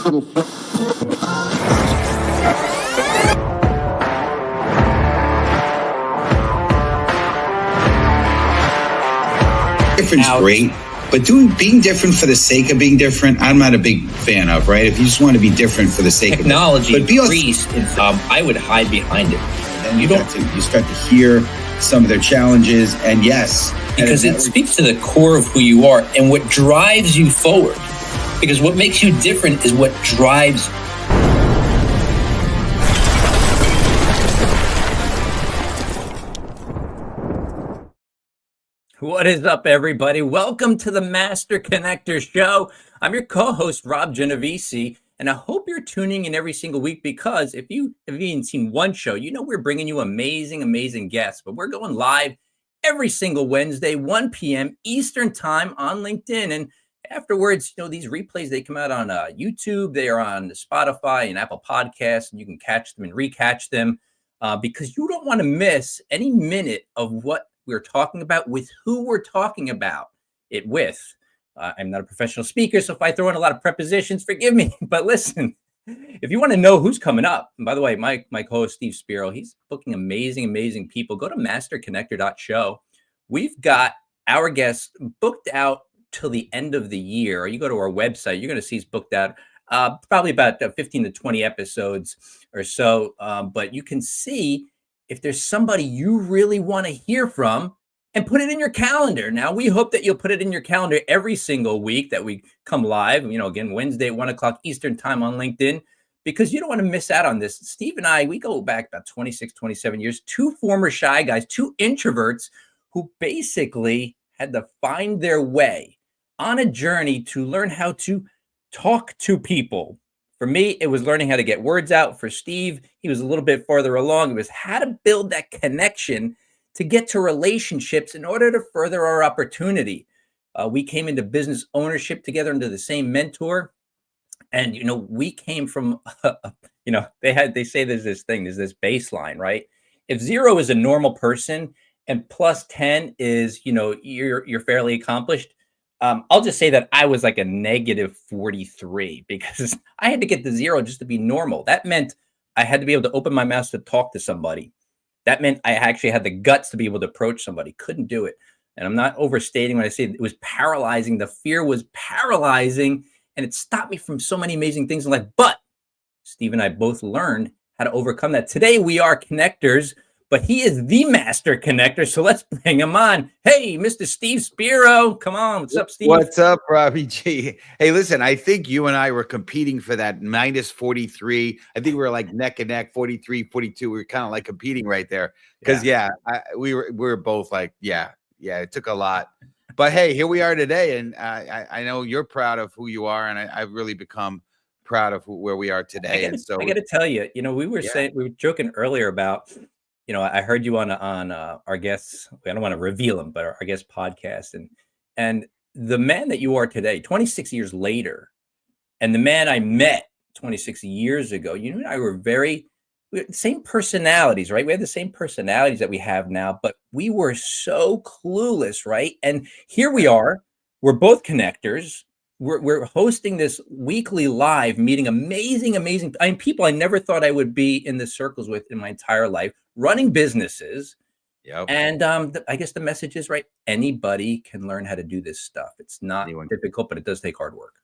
Different's great, but being different for the sake of being different, I'm not a big fan of, right? If you just want to be different for the sake technology of it. Technology, I would hide behind it. And you start to hear some of their challenges, and yes. Because it speaks to the core of who you are and what drives you forward. Because what makes you different is what drives you. What is up, everybody? Welcome to the Master Connector Show. I'm your co-host, Rob Genovesi, and I hope you're tuning in every single week because if you have even seen one show, you know we're bringing you amazing guests, but we're going live every single Wednesday, 1 p.m. Eastern Time on LinkedIn. And afterwards, these replays, they come out on YouTube, they are on Spotify and Apple Podcasts, and you can catch them and recatch them because you don't want to miss any minute of what we're talking about, with who we're talking about it with. I'm not a professional speaker, so if I throw in a lot of prepositions, forgive me. But listen, if you want to know who's coming up, and by the way, my co-host Steve Spiro, he's booking amazing people. Go to masterconnector.show. We've got our guests booked out till the end of the year. You go to our website, you're going to see it's booked out probably about 15 to 20 episodes or so. But you can see if there's somebody you really want to hear from and put it in your calendar. Now, we hope that you'll put it in your calendar every single week that we come live, again, Wednesday at 1 o'clock Eastern Time on LinkedIn, because you don't want to miss out on this. Steve and I, we go back about 26, 27 years, two former shy guys, two introverts who basically had to find their way on a journey to learn how to talk to people. For me, it was learning how to get words out. For Steve, he was a little bit farther along. It was how to build that connection to get to relationships in order to further our opportunity. We came into business ownership together under the same mentor. And, we came from, they say there's this baseline, right? If 0 is a normal person and plus 10 is, you're fairly accomplished. I'll just say that I was like a negative 43 because I had to get to 0 just to be normal. That meant I had to be able to open my mouth to talk to somebody. That meant I actually had the guts to be able to approach somebody. Couldn't do it. And I'm not overstating when I say it was paralyzing. The fear was paralyzing, and it stopped me from so many amazing things in life. But Steve and I both learned how to overcome that. Today we are connectors, but he is the master connector. So let's bring him on. Hey, Mr. Steve Spiro. Come on. What's up, Steve? What's up, Robbie G? Hey, listen, I think you and I were competing for that minus 43. I think we were like neck and neck, 43, 42. We were kind of like competing right there. Because, we were both like, it took a lot. But, hey, here we are today. And I know you're proud of who you are. And I've really become proud of where we are today. I got to tell you, we were joking earlier about, I heard you on our guests. I don't want to reveal them, but our guest podcast, and the man that you are today, 26 years later, and the man I met 26 years ago. You and I were we had the same personalities, right? We had the same personalities that we have now, but we were so clueless, right? And here we are. We're both connectors. We're hosting this weekly live meeting, amazing people I never thought I would be in the circles with in my entire life, running businesses. Yep. And I guess the message is, right, anybody can learn how to do this stuff. It's not difficult, but it does take hard work.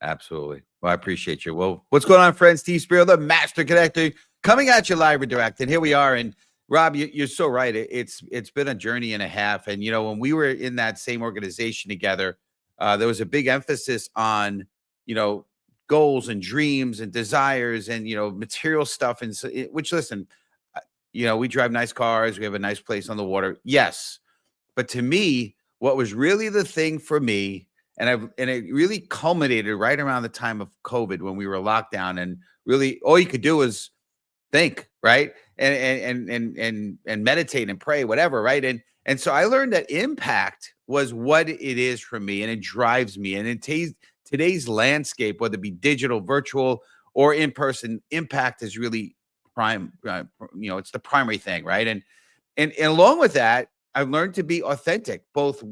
Absolutely. Well, I appreciate you. Well, what's going on, friends? Steve Spiro, the Master Connector, coming at you live and direct. And here we are. And Rob, you're so right. It's been a journey and a half. And, when we were in that same organization together, there was a big emphasis on, goals and dreams and desires and, material stuff. And which, listen, we drive nice cars. We have a nice place on the water. Yes. But to me, what was really the thing for me, and it really culminated right around the time of COVID when we were locked down, and really all you could do was think, right? And meditate and pray, whatever, right? And so I learned that impact was what it is for me, and it drives me. And in today's landscape, whether it be digital, virtual, or in person, impact is really it's the primary thing, right? And along with that, I've learned to be authentic, both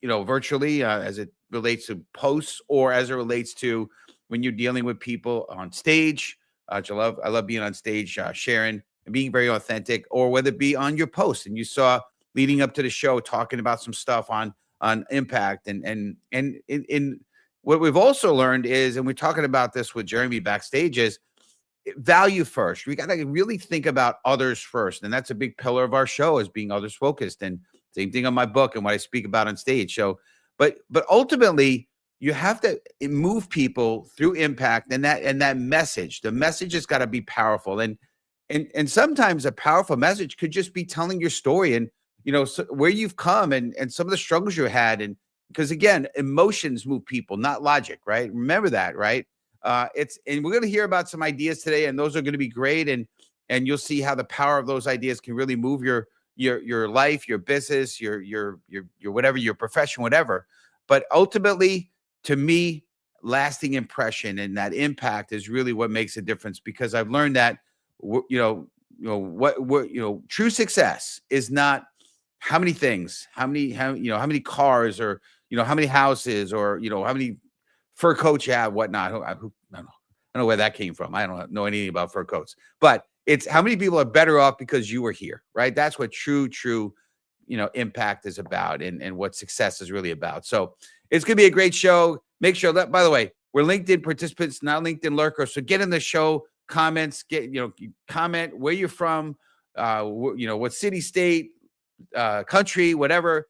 virtually as it relates to posts or as it relates to when you're dealing with people on stage. I love being on stage, sharing and being very authentic, or whether it be on your post. And you saw leading up to the show talking about some stuff on impact and in what we've also learned is, and we're talking about this with Jeremy backstage, is value first. We got to really think about others first. And that's a big pillar of our show, is being others focused. And same thing on my book and what I speak about on stage. So, but ultimately you have to move people through impact, and that message, the message has got to be powerful. And sometimes a powerful message could just be telling your story and, so where you've come and some of the struggles you had. And because again, emotions move people, not logic, right? Remember that, right? And we're going to hear about some ideas today, and those are going to be great. And you'll see how the power of those ideas can really move your life, your business, your whatever, your profession, whatever. But ultimately, to me, lasting impression and that impact is really what makes a difference, because I've learned that, true success is not how many things, how many cars, or, how many houses, or, how many fur coats you have, whatnot. I don't know where that came from. I don't know anything about fur coats, but it's how many people are better off because you were here, right? That's what true, impact is about, and what success is really about. So it's going to be a great show. Make sure that, by the way, we're LinkedIn participants, not LinkedIn lurkers. So get in the show, comments, comment where you're from, what city, state, country, whatever,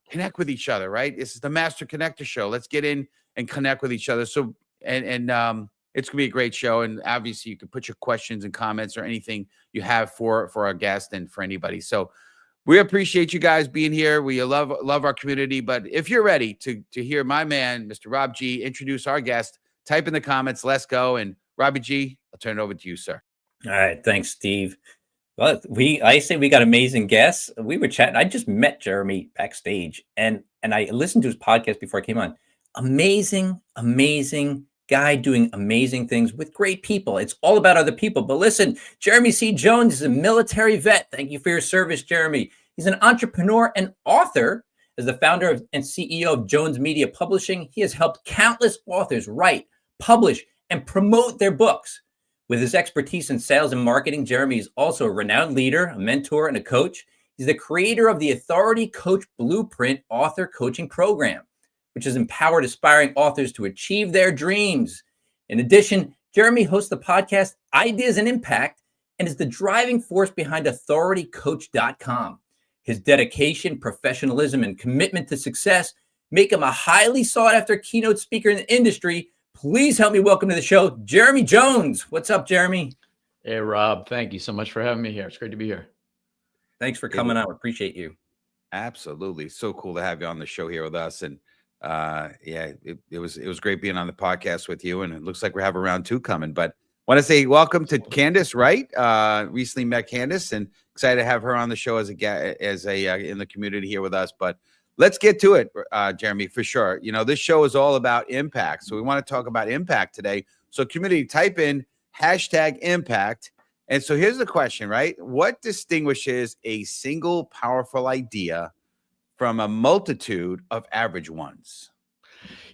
connect with each other, right? This is the Master Connector Show. Let's get in and connect with each other. So, and it's gonna be a great show. And obviously you can put your questions and comments or anything you have for our guest and for anybody. So we appreciate you guys being here. We love our community. But if you're ready to hear my man, Mr. Rob G, introduce our guest, type in the comments. Let's go. And Robbie G, I'll turn it over to you, sir. All right. Thanks, Steve. Well, I say we got amazing guests. We were chatting. I just met Jeremy backstage, and I listened to his podcast before I came on. Amazing guy doing amazing things with great people. It's all about other people. But listen, Jeremy C. Jones is a military vet. Thank you for your service, Jeremy. He's an entrepreneur and author. As the founder and CEO of Jones Media Publishing, he has helped countless authors write, publish, and promote their books. With his expertise in sales and marketing, Jeremy is also a renowned leader, a mentor, and a coach. He's the creator of the Authority Coach Blueprint author coaching program, which has empowered aspiring authors to achieve their dreams. In addition, Jeremy hosts the podcast Ideas and Impact and is the driving force behind authoritycoach.com. His dedication, professionalism, and commitment to success make him a highly sought-after keynote speaker in the industry. Please help me welcome to the show, Jeremy Jones. What's up, Jeremy? Hey, Rob. Thank you so much for having me here. It's great to be here. Thanks for coming on. Appreciate you. Absolutely. So cool to have you on the show here with us. And it was great being on the podcast with you. And it looks like we have a round 2 coming. But want to say welcome to Candace Wright. Recently met Candace, and excited to have her on the show as a in the community here with us. But let's get to it, Jeremy, for sure. This show is all about impact. So we want to talk about impact today. So community, type in #impact. And so here's the question, right? What distinguishes a single powerful idea from a multitude of average ones?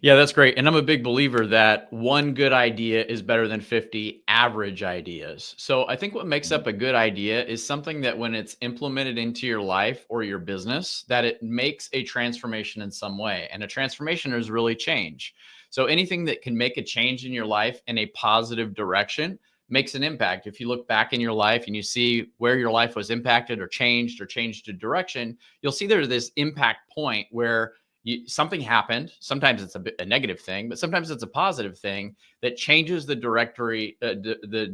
Yeah, that's great. And I'm a big believer that one good idea is better than 50 average ideas. So I think what makes up a good idea is something that when it's implemented into your life or your business, that it makes a transformation in some way. And a transformation is really change. So anything that can make a change in your life in a positive direction makes an impact. If you look back in your life and you see where your life was impacted or changed a direction, you'll see there's this impact point where something happened. Sometimes it's a negative thing, but sometimes it's a positive thing that changes the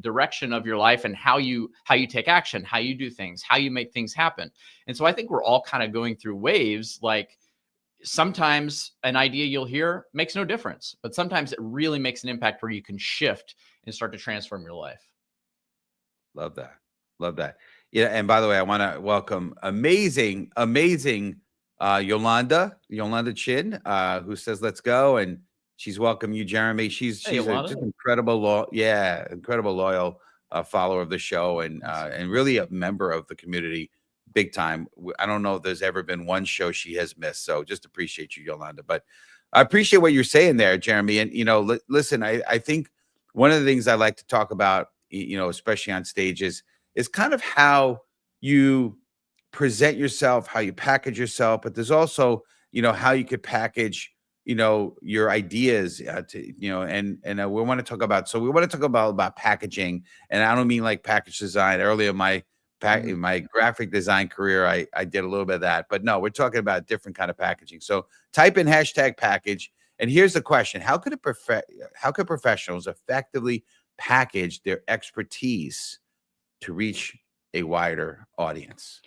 direction of your life and how you take action, how you do things, how you make things happen. And so I think we're all kind of going through waves. Like sometimes an idea you'll hear makes no difference, but sometimes it really makes an impact where you can shift and start to transform your life. Love that. Yeah. And by the way, I want to welcome amazing Yolanda Chin, who says, let's go. And she's welcome you, Jeremy. She's just incredible loyal follower of the show and really a member of the community. big time. I don't know if there's ever been one show she has missed. So just appreciate you, Yolanda. But I appreciate what you're saying there, Jeremy. And, listen, I think one of the things I like to talk about, especially on stages, is kind of how you present yourself, how you package yourself, but there's also, how you could package, your ideas and we want to talk about packaging. And I don't mean like package design. Earlier, in my graphic design career, I did a little bit of that, but no, we're talking about different kind of packaging. So type in #package. And here's the question: how could professionals effectively package their expertise to reach a wider audience?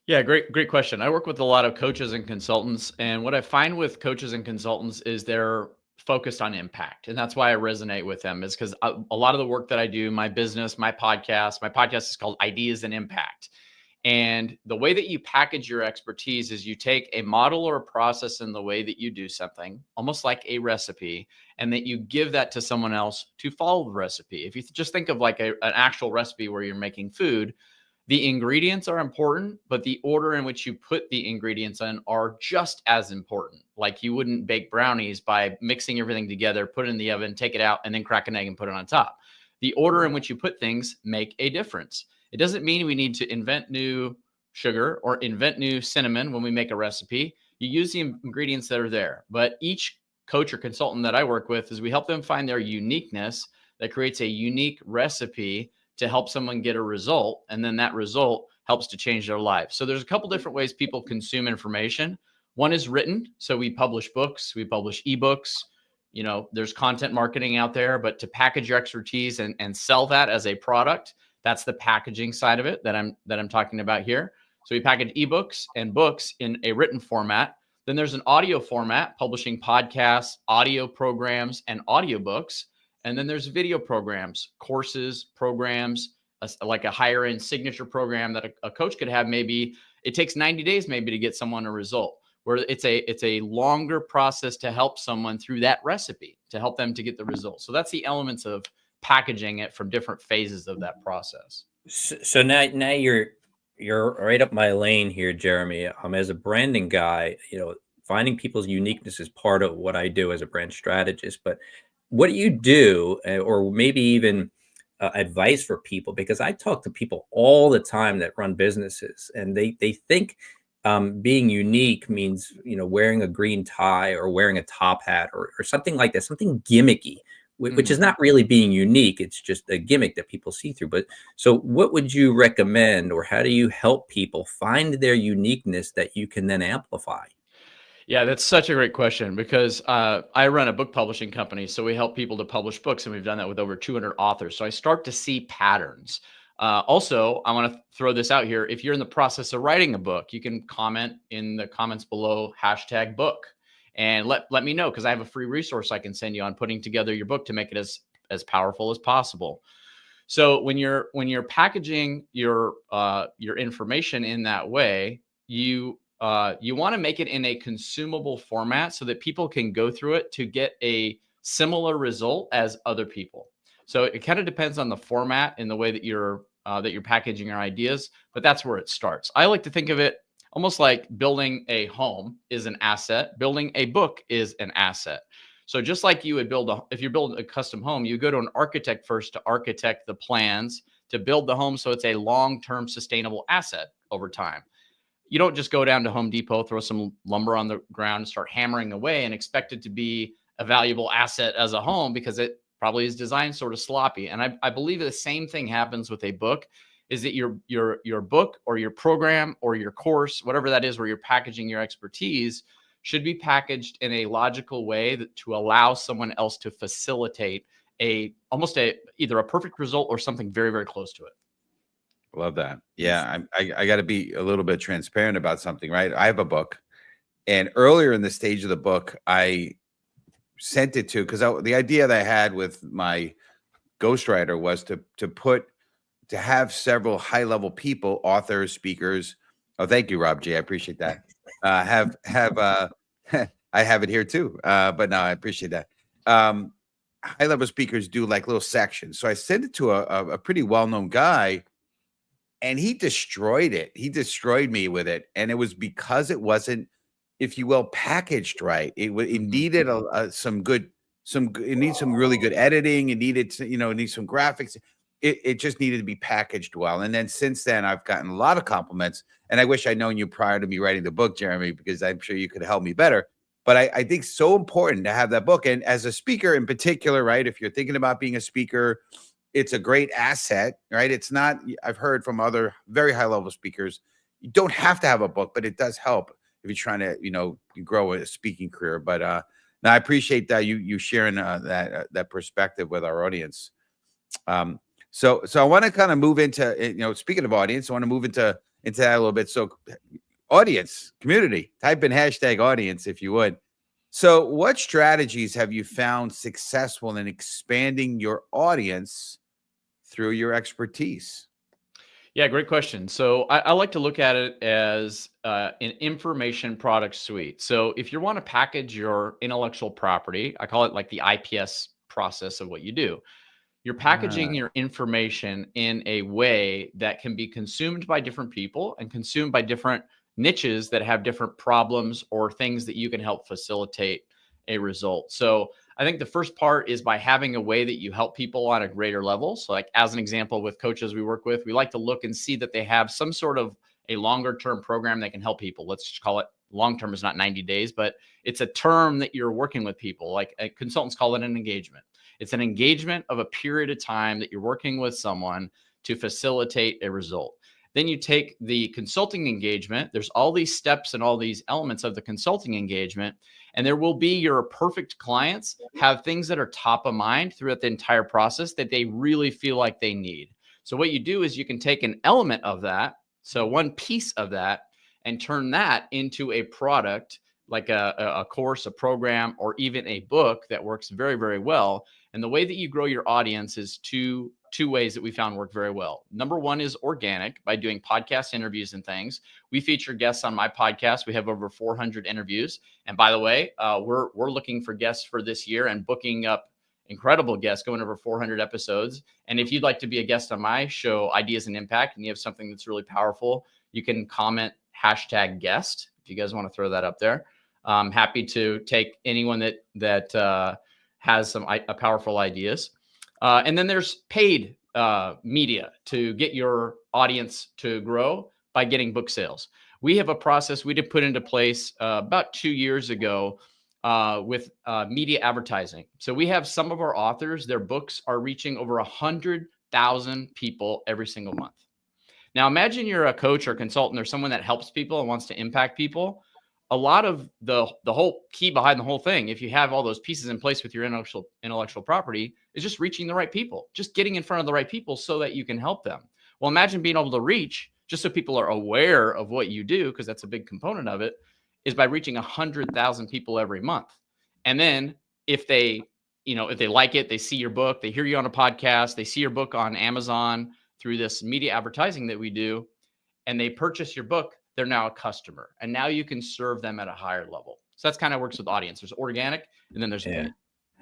Yeah, great question. I work with a lot of coaches and consultants, and what I find with coaches and consultants is they're focused on impact, and that's why I resonate with them. Is because a lot of the work that I do, my business, my podcast is called Ideas and Impact. And the way that you package your expertise is you take a model or a process in the way that you do something, almost like a recipe, and that you give that to someone else to follow the recipe. If you just think of like an actual recipe where you're making food, the ingredients are important, but the order in which you put the ingredients in are just as important. Like you wouldn't bake brownies by mixing everything together, put it in the oven, take it out, and then crack an egg and put it on top. The order in which you put things make a difference. It doesn't mean we need to invent new sugar or invent new cinnamon when we make a recipe. You use the ingredients that are there. But each coach or consultant that I work with is we help them find their uniqueness that creates a unique recipe to help someone get a result. And then that result helps to change their life. So there's a couple different ways people consume information. One is written. So we publish books, we publish ebooks. There's content marketing out there, but to package your expertise and sell that as a product, that's the packaging side of it that I'm talking about here. So we package ebooks and books in a written format. Then there's an audio format, publishing podcasts, audio programs, and audiobooks. And then there's video programs, courses, programs, like a higher end signature program that a coach could have. Maybe it takes 90 days maybe to get someone a result, where it's a longer process to help someone through that recipe, to help them to get the result. So that's the elements of packaging it from different phases of that process. So now you're right up my lane here, Jeremy. As a branding guy, finding people's uniqueness is part of what I do as a brand strategist. But what do you do, or maybe even advice for people? Because I talk to people all the time that run businesses, and they think being unique means wearing a green tie or wearing a top hat or something like that, something gimmicky, which is not really being unique. It's just a gimmick that people see through. But so what would you recommend, or how do you help people find their uniqueness that you can then amplify? Yeah, that's such a great question, because I run a book publishing company. So we help people to publish books, and we've done that with over 200 authors. So I start to see patterns. Also, I want to throw this out here. If you're in the process of writing a book, you can comment in the comments below #book. And let me know, because I have a free resource I can send you on putting together your book to make it as powerful as possible. So when you're packaging your information in that way, you want to make it in a consumable format so that people can go through it to get a similar result as other people. So it kind of depends on the format and the way that you're packaging your ideas, but that's where it starts. I like to think of it almost like building a home is an asset. Building a book is an asset. So just like you would if you're building a custom home, you go to an architect first to architect the plans to build the home so it's a long-term sustainable asset over time. You don't just go down to Home Depot, throw some lumber on the ground and start hammering away and expect it to be a valuable asset as a home, because it probably is designed sort of sloppy. And I believe the same thing happens with a book, is that your book or your program or your course, whatever that is, where you're packaging your expertise, should be packaged in a logical way to allow someone else to facilitate either a perfect result or something very, very close to it. Love that. Yeah, I got to be a little bit transparent about something, right? I have a book, and earlier in the stage of the book, I sent it to, because the idea that I had with my ghostwriter was to have several high-level people, authors, speakers. Oh, thank you, Rob G. I appreciate that. I have it here too, but no, I appreciate that. High-level speakers do like little sections. So I sent it to a pretty well-known guy, and he destroyed it. He destroyed me with it. And it was because it wasn't, if you will, packaged right. It needed it needs some really good editing. It needed it needs some graphics. It just needed to be packaged well. And then since then, I've gotten a lot of compliments. And I wish I'd known you prior to me writing the book, Jeremy, because I'm sure you could help me better. But I think it's so important to have that book. And as a speaker in particular, right, if you're thinking about being a speaker, it's a great asset, right? It's not, I've heard from other very high level speakers, you don't have to have a book, but it does help if you're trying to, grow a speaking career. But no, I appreciate that you sharing that perspective with our audience. So I want to kind of move into, speaking of audience, I want to move into that a little bit. So audience, community, type in hashtag audience, if you would. So what strategies have you found successful in expanding your audience through your expertise? Yeah, great question. So I like to look at it as an information product suite. So if you want to package your intellectual property, I call it like the IPS process of what you do. You're packaging your information in a way that can be consumed by different people and consumed by different niches that have different problems or things that you can help facilitate a result. So I think the first part is by having a way that you help people on a greater level. So like as an example, with coaches we work with, we like to look and see that they have some sort of a longer term program that can help people. Let's just call it long term is not 90 days, but it's a term that you're working with people. Like consultants call it an engagement. It's an engagement of a period of time that you're working with someone to facilitate a result. Then you take the consulting engagement. There's all these steps and all these elements of the consulting engagement, and there will be your perfect clients have things that are top of mind throughout the entire process that they really feel like they need. So what you do is you can take an element of that, so one piece of that, and turn that into a product like a course, a program, or even a book that works very, very well. And the way that you grow your audience is two ways that we found work very well. Number one is organic, by doing podcast interviews and things. We feature guests on my podcast. We have over 400 interviews. And by the way, we're looking for guests for this year and booking up incredible guests, going over 400 episodes. And if you'd like to be a guest on my show, Ideas and Impact, and you have something that's really powerful, you can comment hashtag guest if you guys want to throw that up there. I'm happy to take anyone that has some powerful ideas. And then there's paid media to get your audience to grow by getting book sales. We have a process we did put into place about 2 years ago with media advertising. So we have some of our authors, their books are reaching over 100,000 people every single month. Now, imagine you're a coach or consultant or someone that helps people and wants to impact people. A lot of the whole key behind the whole thing, if you have all those pieces in place with your intellectual property, is just reaching the right people, just getting in front of the right people so that you can help them. Well, imagine being able to reach, just so people are aware of what you do, because that's a big component of it, is by reaching 100,000 people every month. And then if they like it, they see your book, they hear you on a podcast, they see your book on Amazon through this media advertising that we do, and they purchase your book, they're now a customer. And now you can serve them at a higher level. So that's kind of works with audience. There's organic, and then there's paid.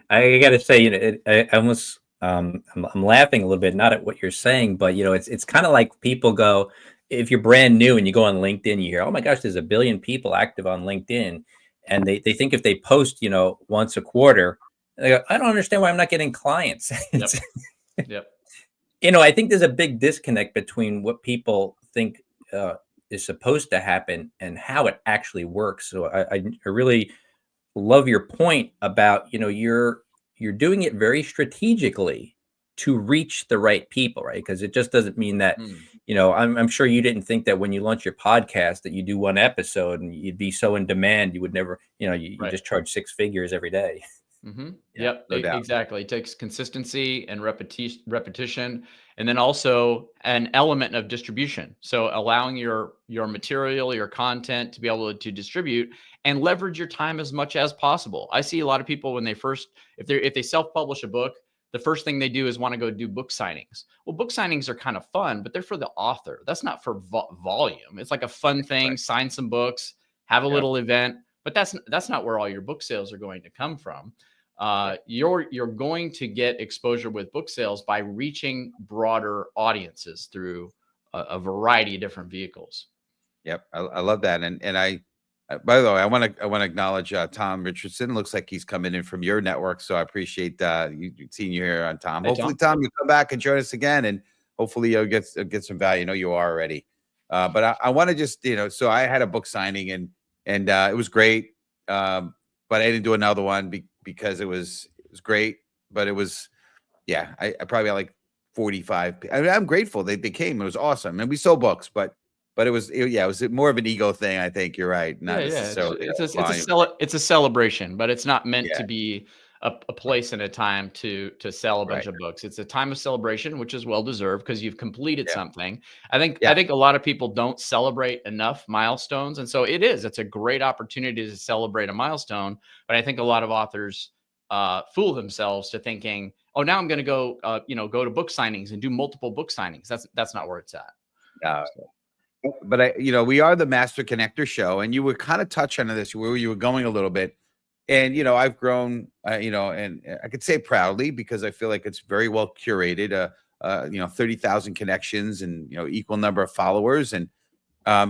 I got to say, I almost I'm laughing a little bit, not at what you're saying, but it's kind of like people go, if you're brand new and you go on LinkedIn, you hear, oh my gosh, there's 1 billion people active on LinkedIn, and they think if they post once a quarter, they go, I don't understand why I'm not getting clients. Yep. I think there's a big disconnect between what people think is supposed to happen and how it actually works. So I really love your point about, you're doing it very strategically to reach the right people, right? Because it just doesn't mean that, I'm sure you didn't think that when you launch your podcast that you do one episode and you'd be so in demand, you would never, you just charge 6 figures every day. Mm-hmm. Yeah, Yep, no doubt. Exactly. It takes consistency and repetition, and then also an element of distribution. So allowing your material, your content to be able to distribute and leverage your time as much as possible. I see a lot of people when if they self-publish a book, the first thing they do is want to go do book signings. Well, book signings are kind of fun, but they're for the author. That's not for volume. It's like a fun thing, sign some books, have a little event, but that's not where all your book sales are going to come from. You're going to get exposure with book sales by reaching broader audiences through a variety of different vehicles. Yep, I love that, and I. By the way, I want to acknowledge Tom Richardson. Looks like he's coming in from your network, so I appreciate seeing you here on Tom. Hey, Hopefully, Tom. Tom, you come back and join us again, and hopefully you'll get some value. I know you are already, but I want to just so I had a book signing and it was great, but I didn't do another one because it was great, but it was I probably had like 45. I mean, I'm grateful they came. It was awesome, and we sold books, but it was more of an ego thing. I think you're right, not Yeah. necessarily volume. It's a celebration, but it's not meant Yeah, to be a place and a time to sell a bunch right. of books. It's a time of celebration, which is well deserved because you've completed Yeah, something. I yeah, think a lot of people don't celebrate enough milestones, and so it's a great opportunity to celebrate a milestone. But I think a lot of authors fool themselves to thinking, oh, now I'm going to go go to book signings and do multiple book signings. That's not where it's at. uh, So. but we are the Master Connector Show, and you were kind of touching on this where you were going a little bit, and I've grown, and I could say proudly because I feel like it's very well curated. 30,000 connections and equal number of followers, and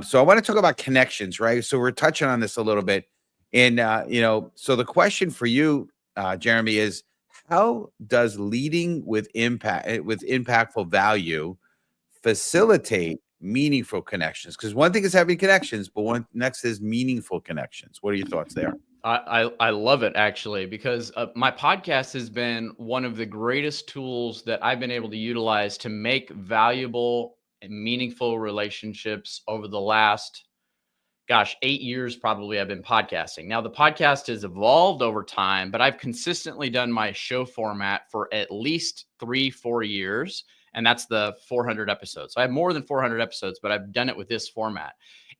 so I want to talk about connections, right? So we're touching on this a little bit, and so the question for you, Jeremy, is how does leading with impactful value facilitate meaningful connections? Because one thing is having connections, but one next is meaningful connections. What are your thoughts there? I love it actually because my podcast has been one of the greatest tools that I've been able to utilize to make valuable and meaningful relationships over the last 8 years probably I've been podcasting. Now the podcast has evolved over time, but I've consistently done my show format for at least 3-4 years. And that's the 400 episodes. So I have more than 400 episodes, but I've done it with this format.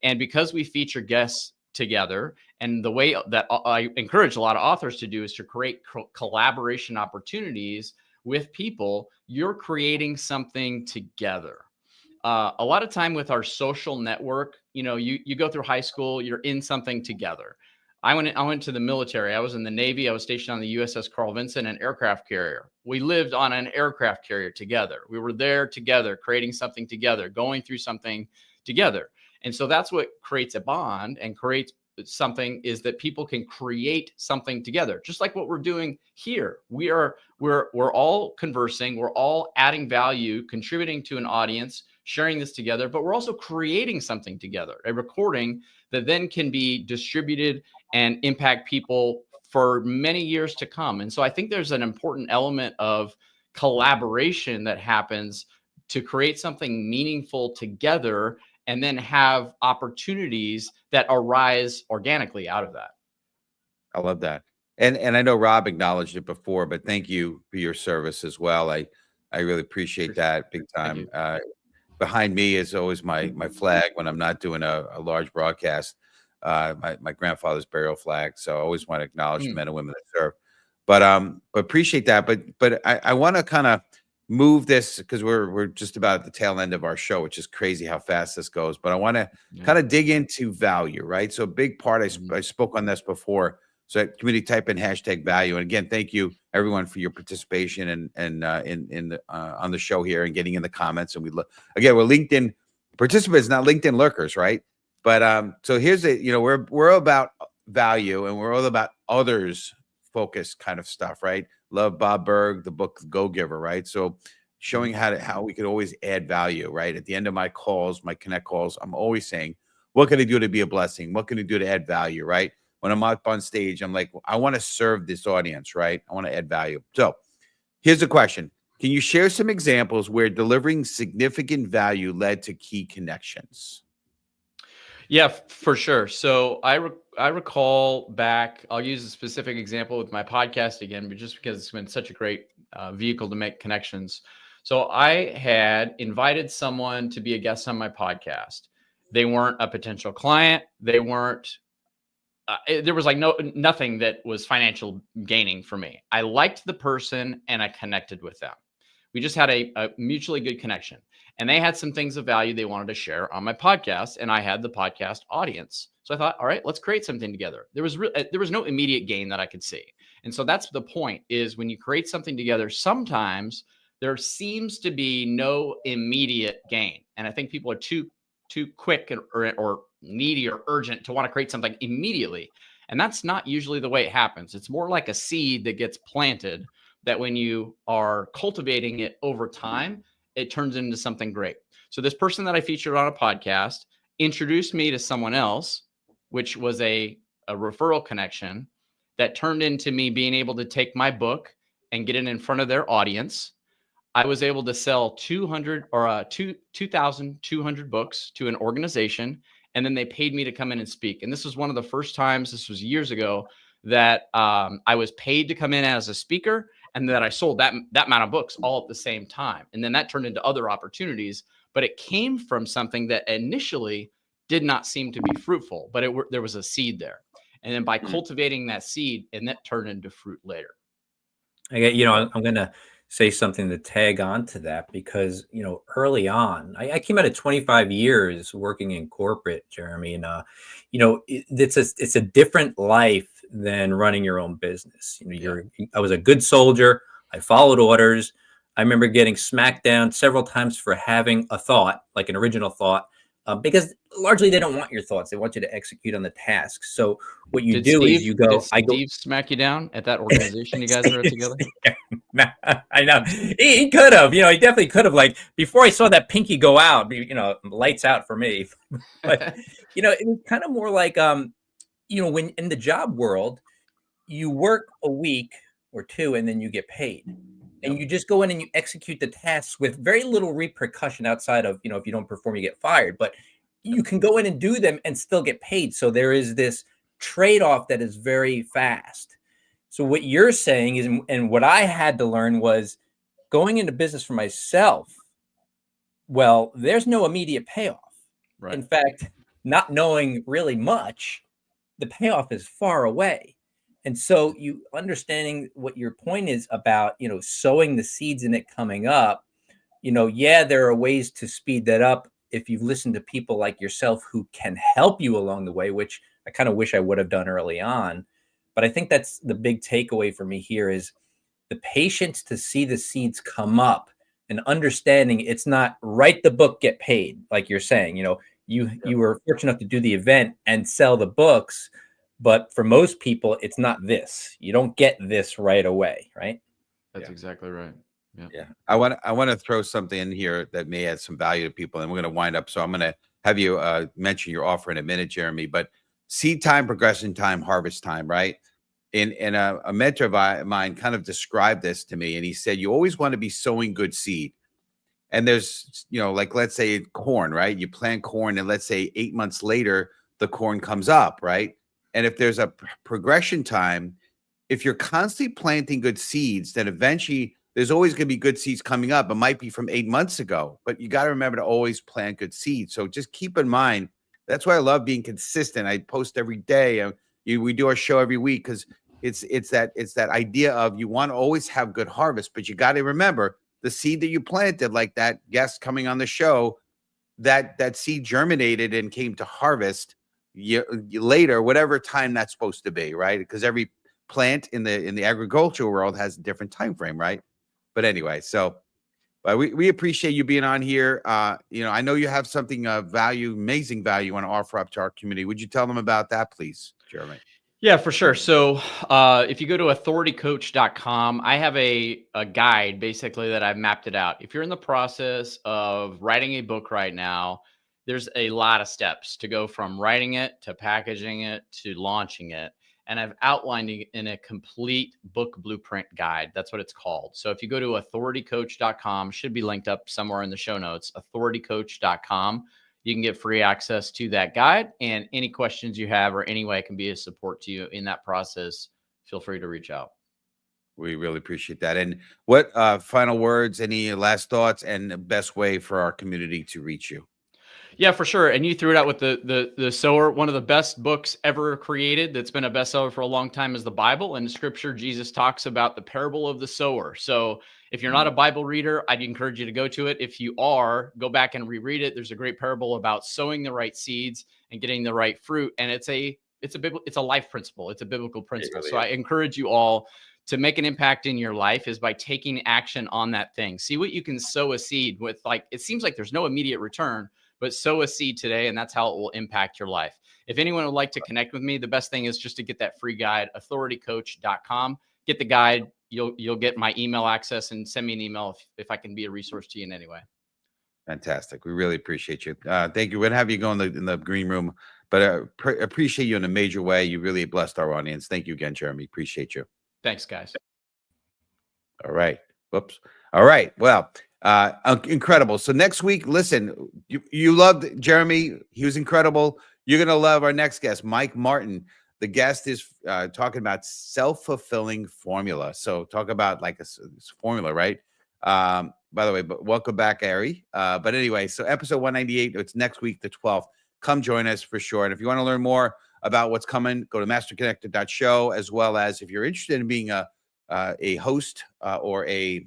And because we feature guests together, and the way that I encourage a lot of authors to do is to create collaboration opportunities with people, you're creating something together. A lot of time with our social network, you go through high school, you're in something together. I went to the military. I was in the Navy. I was stationed on the USS Carl Vinson, an aircraft carrier. We lived on an aircraft carrier together. We were there together, creating something together, going through something together. And so that's what creates a bond and creates something, is that people can create something together, just like what we're doing here. We're all conversing, we're all adding value, contributing to an audience, sharing this together, but we're also creating something together, a recording that then can be distributed and impact people for many years to come. And so I think there's an important element of collaboration that happens to create something meaningful together and then have opportunities that arise organically out of that. I love that. And I know Rob acknowledged it before, but thank you for your service as well. I really appreciate that big time. Behind me is always my flag when I'm not doing a large broadcast. My grandfather's burial flag. So I always want to acknowledge the men and women that serve. But appreciate that. But I want to kind of move this because we're just about at the tail end of our show, which is crazy how fast this goes. But I want to kind of dig into value, right? So a big part, I spoke on this before. So community, type in #value. And again, thank you everyone for your participation and on the show here and getting in the comments. And we're LinkedIn participants, not LinkedIn lurkers, right? But so here's we're about value and we're all about others focused kind of stuff, right? Love Bob Berg, the book Go Giver, right? So showing how we could always add value, right? At the end of my calls, my connect calls, I'm always saying, what can I do to be a blessing? What can I do to add value, right? When I'm up on stage, I'm like, I want to serve this audience, right? I want to add value. So here's the question. Can you share some examples where delivering significant value led to key connections? Yeah, for sure. So I recall back, I'll use a specific example with my podcast again, but just because it's been such a great vehicle to make connections. So I had invited someone to be a guest on my podcast. They weren't a potential client. They weren't, there was like nothing that was financial gaining for me. I liked the person and I connected with them. We just had a mutually good connection. And they had some things of value they wanted to share on my podcast, and I had the podcast audience. So I thought, all right, let's create something together. There was no immediate gain that I could see. And so that's the point, is when you create something together, sometimes there seems to be no immediate gain. And I think people are too quick or needy or urgent to want to create something immediately. And that's not usually the way it happens. It's more like a seed that gets planted, that when you are cultivating it over time, it turns into something great. So this person that I featured on a podcast introduced me to someone else, which was a referral connection that turned into me being able to take my book and get it in front of their audience. I was able to sell 2,200 books to an organization, and then they paid me to come in and speak. And this was one of the first times, this was years ago, that I was paid to come in as a speaker, and that I sold that amount of books all at the same time. And then that turned into other opportunities, but it came from something that initially did not seem to be fruitful, but there was a seed there. And then by cultivating that seed, and that turned into fruit later. I'm going to say something to tag on to that, because, early on, I came out of 25 years working in corporate, Jeremy, and, it's a different life than running your own business. I was a good soldier. I followed orders. I remember getting smacked down several times for having a thought, like an original thought, because largely they don't want your thoughts. They want you to execute on the task. So what you do is you go. Did Steve smack you down at that organization you guys were at together? I know he could have. He definitely could have. Like, before I saw that pinky go out, lights out for me. But it was kind of more like when in the job world, you work a week or two and then you get paid. And you just go in and you execute the tasks with very little repercussion outside of, if you don't perform, you get fired. But you can go in and do them and still get paid. So there is this trade-off that is very fast. So what you're saying is, and what I had to learn was, going into business for myself, well, there's no immediate payoff. Right. In fact, not knowing really much, the payoff is far away. And so you understanding what your point is about, sowing the seeds in it coming up, there are ways to speed that up if you've listened to people like yourself who can help you along the way, which I kind of wish I would have done early on. But I think that's the big takeaway for me here, is the patience to see the seeds come up, and understanding it's not write the book, get paid. Like you're saying, you were fortunate enough to do the event and sell the books. But for most people, it's not this. You don't get this right away, right? That's exactly right. Yeah. I want to throw something in here that may add some value to people, and we're going to wind up. So I'm going to have you mention your offer in a minute, Jeremy. But seed time, progression time, harvest time, right? And a mentor of mine kind of described this to me, and he said, you always want to be sowing good seed. And there's, like, let's say corn, right? You plant corn, and let's say 8 months later, the corn comes up, right? And if there's a progression time, if you're constantly planting good seeds, then eventually there's always going to be good seeds coming up. It might be from 8 months ago, but you got to remember to always plant good seeds. So just keep in mind, that's why I love being consistent. I post every day. We do our show every week, because it's that idea of, you want to always have good harvest, but you got to remember the seed that you planted, like that guest coming on the show, that seed germinated and came to harvest later, whatever time that's supposed to be, right? Because every plant in the agricultural world has a different time frame, right? But anyway, but we appreciate you being on here. I know you have something of value, amazing value, you want to offer up to our community. Would you tell them about that, please, Jeremy? Yeah, for sure. So if you go to authoritycoach.com, I have a guide basically that I've mapped it out. If you're in the process of writing a book right now, there's a lot of steps to go from writing it to packaging it to launching it. And I've outlined it in a complete book blueprint guide. That's what it's called. So if you go to authoritycoach.com, should be linked up somewhere in the show notes, authoritycoach.com, you can get free access to that guide. And any questions you have, or any way I can be a support to you in that process, feel free to reach out. We really appreciate that. And what final words, any last thoughts, and the best way for our community to reach you? Yeah, for sure. And you threw it out with the sower. One of the best books ever created that's been a bestseller for a long time is the Bible. And in Scripture, Jesus talks about the parable of the sower. So if you're not a Bible reader, I'd encourage you to go to it. If you are, go back and reread it. There's a great parable about sowing the right seeds and getting the right fruit. And it's a life principle. It's a biblical principle. So I encourage you all to make an impact in your life is by taking action on that thing. See what you can sow a seed with. Like, it seems like there's no immediate return, but sow a seed today, and that's how it will impact your life. If anyone would like to connect with me, the best thing is just to get that free guide, authoritycoach.com. Get the guide. You'll get my email access, and send me an email if I can be a resource to you in any way. Fantastic. We really appreciate you. Thank you. We're going to have you go in the green room, but appreciate you in a major way. You really blessed our audience. Thank you again, Jeremy. Appreciate you. Thanks, guys. All right. Whoops. All right. Well, incredible. So next week, listen, you loved Jeremy. He was incredible. You're going to love our next guest, Mike Martin. The guest is talking about self-fulfilling formula. So talk about like a formula, right? By the way, but welcome back, Ari. But anyway, so episode 198, it's next week, the 12th. Come join us for sure. And if you want to learn more about what's coming, go to masterconnector.show, as well as if you're interested in being a host or a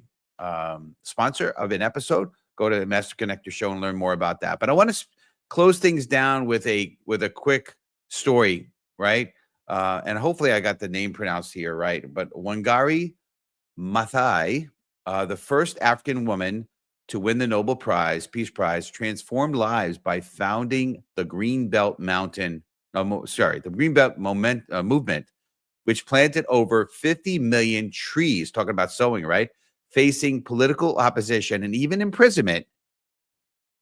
sponsor of an episode, go to the Master Connector Show and learn more about that. But I want to close things down with a quick story, right? And hopefully I got the name pronounced here right. But Wangari Maathai, the first African woman to win the Nobel Prize, Peace Prize, transformed lives by founding the Green Belt Movement, which planted over 50 million trees, talking about sowing, right? Facing political opposition and even imprisonment.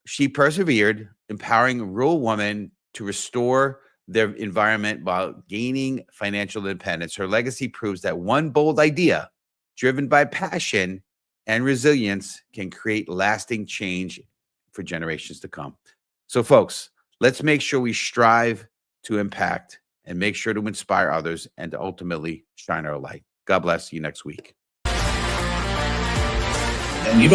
She persevered, empowering rural women to restore their environment while gaining financial independence. Her legacy proves that one bold idea, driven by passion and resilience, can create lasting change for generations to come. So, folks, let's make sure we strive to impact and make sure to inspire others and to ultimately shine our light. God bless you next week. And you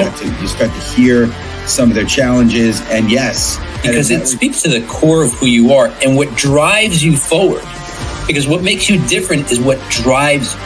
start to hear some of their challenges, and yes, because it speaks to the core of who you are and what drives you forward. Because what makes you different is what drives you.